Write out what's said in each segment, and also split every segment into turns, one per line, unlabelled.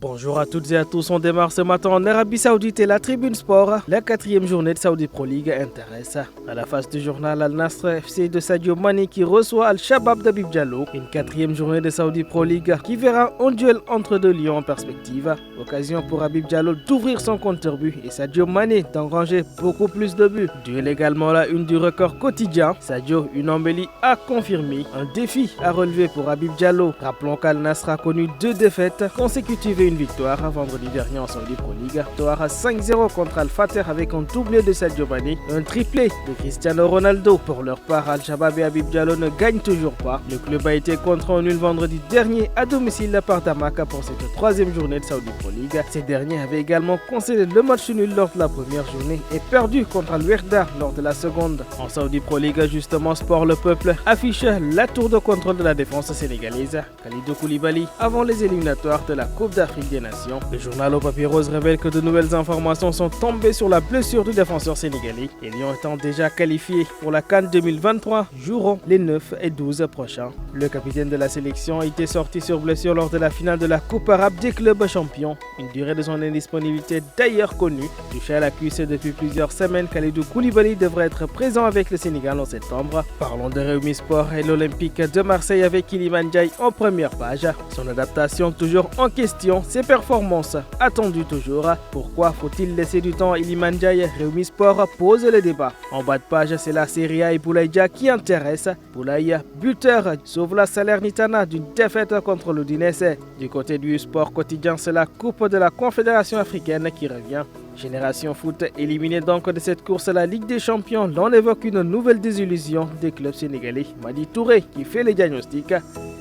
Bonjour à toutes et à tous, on démarre ce matin en Arabie Saoudite et la Tribune Sport. La 4e journée de Saudi Pro League intéresse. À la face du journal Al-Nasr FC de Sadio Mané qui reçoit Al-Shabab d'Habib Diallo. Une 4e journée de Saudi Pro League qui verra un duel entre deux lions en perspective. Occasion pour Habib Diallo d'ouvrir son compteur but et Sadio Mané d'engranger beaucoup plus de buts. Duel également la une du record quotidien. Sadio, une embellie à confirmer. Un défi à relever pour Habib Diallo. Rappelons qu'Al-Nasr a connu 2 défaites consécutives et une victoire vendredi dernier en Saudi Pro League. Victoire à 5-0 contre Al-Fateh avec un doublé de Sadio Mané, un triplé de Cristiano Ronaldo. Pour leur part, Al-Shabab et Habib Diallo ne gagnent toujours pas. Le club a été contraint au nul vendredi dernier à domicile par Damak pour cette 3e journée de Saudi Pro League. Ces derniers avaient également concédé le match nul lors de la première journée et perdu contre Al-Werda lors de la seconde. En Saudi Pro League, justement, Sport Le Peuple affiche la tour de contrôle de la défense sénégalaise. Kalidou Koulibaly avant les éliminatoires de la Coupe d'Afrique des Nations. Le journal au papier rose révèle que de nouvelles informations sont tombées sur la blessure du défenseur sénégalais. Les Lions étant déjà qualifiés pour la CAN 2023 joueront les 9 et 12 prochains. Le capitaine de la sélection a été sorti sur blessure lors de la finale de la Coupe arabe des clubs champions. Une durée de son indisponibilité d'ailleurs connue. Touché à la cuisse depuis plusieurs semaines, Kalidou Koulibaly devrait être présent avec le Sénégal en septembre. Parlons de Rewmi Sport et l'Olympique de Marseille avec Iliman Ndiaye en première page. Son adaptation toujours en question, ses performances attendues toujours. Pourquoi faut-il laisser du temps à Iliman Ndiaye? Rewmi Sport pose le débat. En bas de page, c'est la Serie A et Boulaye Dia qui intéresse. Boulaye, buteur, sauve la Salernitana d'une défaite contre l'Udinese. Du côté du sport quotidien, c'est la Coupe de la Confédération africaine qui revient. Génération Foot éliminée donc de cette course à la Ligue des Champions. L'on évoque une nouvelle désillusion des clubs sénégalais. Madi Touré qui fait les diagnostics.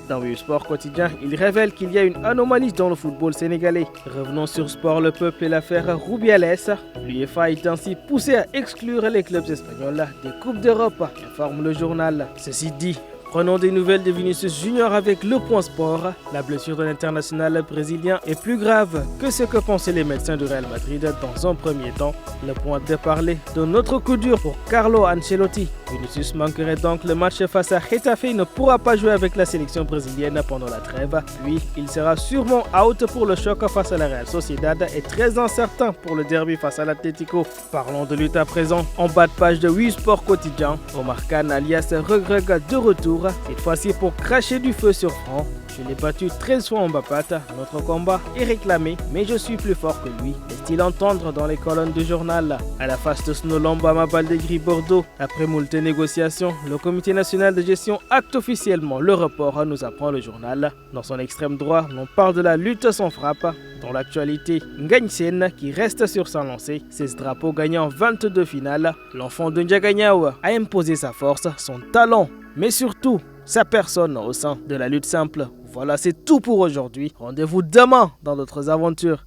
Dans le sport quotidien, il révèle qu'il y a une anomalie dans le football sénégalais. Revenons sur Sport Le Peuple et l'affaire Rubiales. L'UEFA est ainsi poussé à exclure les clubs espagnols des Coupes d'Europe, informe le journal. Ceci dit, prenons des nouvelles de Vinicius Junior avec Le Point Sport. La blessure de l'international brésilien est plus grave que ce que pensaient les médecins du Real Madrid dans un premier temps. Le Point de parler d'un autre coup dur pour Carlo Ancelotti. Vinicius manquerait donc le match face à Getafe et ne pourra pas jouer avec la sélection brésilienne pendant la trêve. Puis, il sera sûrement out pour le choc face à la Real Sociedad et très incertain pour le derby face à l'Atlético. Parlons de lutte à présent. En bas de page de 8 Sport Quotidien, Omar Khan alias Regreg de retour. Cette fois-ci pour cracher du feu sur Franc. Je l'ai battu 13 fois en Mbapat. Notre combat est réclamé, mais je suis plus fort que lui. Laisse-t-il entendre dans les colonnes du journal. À la face de Snolamba Mabaldegri Bordeaux, après moult négociations, le comité national de gestion acte officiellement le report, nous apprend le journal. Dans son extrême droit, on parle de la lutte sans frappe. Dans l'actualité, Ngagne Sène qui reste sur sa lancée. 16 drapeaux gagnant 22 finales. L'enfant de Ndiaganiao a imposé sa force, son talent, mais surtout sa personne au sein de la lutte simple. Voilà, c'est tout pour aujourd'hui. Rendez-vous demain dans d'autres aventures.